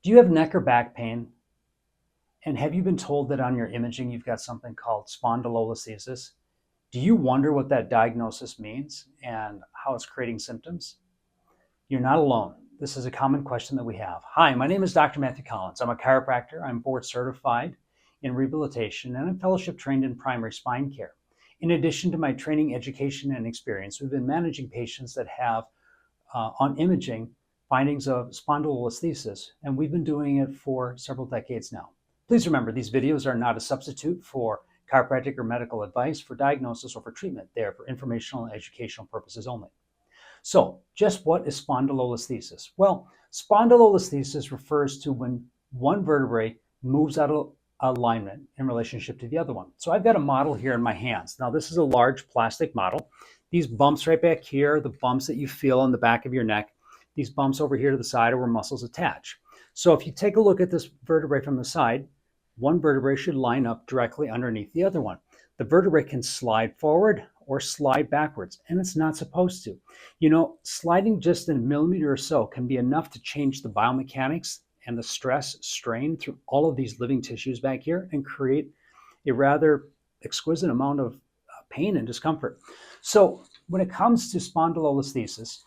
Do you have neck or back pain? And have you been told that on your imaging you've got something called spondylolisthesis? Do you wonder what that diagnosis means and how it's creating symptoms? You're not alone. This is a common question that we have. Hi, my name is Dr. Matthew Collins. I'm a chiropractor. I'm board certified in rehabilitation and I'm fellowship trained in primary spine care. In addition to my training, education, and experience, we've been managing patients that have on imaging findings of spondylolisthesis, and we've been doing it for several decades now. Please remember, these videos are not a substitute for chiropractic or medical advice for diagnosis or for treatment. They are for informational and educational purposes only. So, just what is spondylolisthesis? Well, spondylolisthesis refers to when one vertebrae moves out of alignment in relationship to the other one. So I've got a model here in my hands. Now, this is a large plastic model. These bumps right back here, the bumps that you feel on the back of your neck, these bumps over here to the side are where muscles attach. So if you take a look at this vertebrae from the side, one vertebrae should line up directly underneath the other one. The vertebrae can slide forward or slide backwards, and it's not supposed to. You know, sliding just a millimeter or so can be enough to change the biomechanics and the stress strain through all of these living tissues back here and create a rather exquisite amount of pain and discomfort. So when it comes to spondylolisthesis,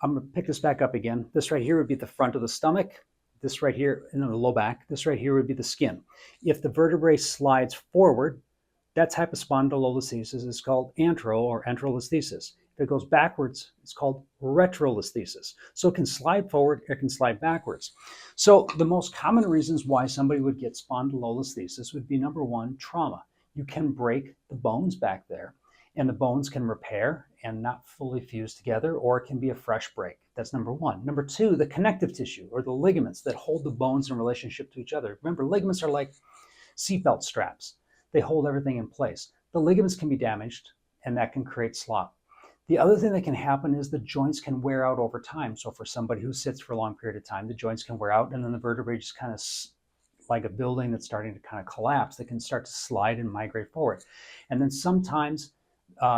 I'm going to pick this back up again. This right here would be the front of the stomach. This right here in the low back. This right here would be the skin. If the vertebrae slides forward, that type of spondylolisthesis is called antro or enterolisthesis. If it goes backwards, it's called retrolisthesis. So it can slide forward, it can slide backwards. So the most common reasons why somebody would get spondylolisthesis would be, number one, trauma. You can break the bones back there, and the bones can repair and not fully fuse together, or it can be a fresh break. That's number one. Number two, the connective tissue or the ligaments that hold the bones in relationship to each other. Remember, ligaments are like seatbelt straps. They hold everything in place. The ligaments can be damaged, and that can create slop. The other thing that can happen is the joints can wear out over time. So for somebody who sits for a long period of time, the joints can wear out, and then the vertebrae just kind of, like a building that's starting to kind of collapse, they can start to slide and migrate forward. And then sometimes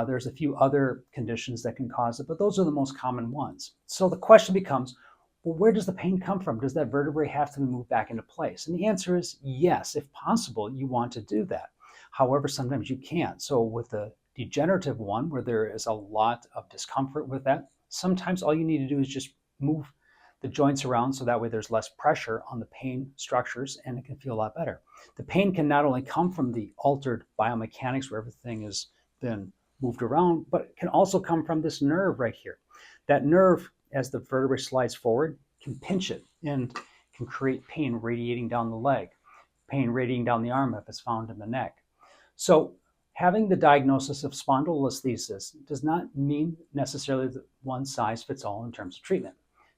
there's a few other conditions that can cause it, but those are the most common ones. So the question becomes, well, where does the pain come from? Does that vertebrae have to be moved back into place? And the answer is yes. If possible, you want to do that. However, sometimes you can't. So with the degenerative one, where there is a lot of discomfort with that, sometimes all you need to do is just move the joints around so that way there's less pressure on the pain structures and it can feel a lot better. The pain can not only come from the altered biomechanics where everything has been moved around, but it can also come from this nerve right here. That nerve, as the vertebrae slides forward, can pinch it and can create pain radiating down the leg, pain radiating down the arm if it's found in the neck. So having the diagnosis of spondylolisthesis does not mean necessarily that one size fits all in terms of treatment.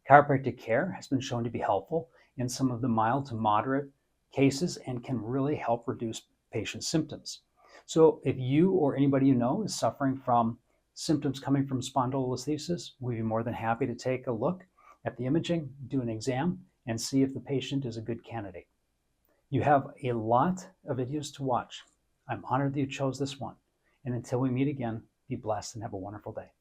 Chiropractic care has been shown to be helpful in some of the mild to moderate cases and can really help reduce patient symptoms. So if you or anybody you know is suffering from symptoms coming from spondylolisthesis, we'd be more than happy to take a look at the imaging, do an exam, and see if the patient is a good candidate. You have a lot of videos to watch. I'm honored that you chose this one. And until we meet again, be blessed and have a wonderful day.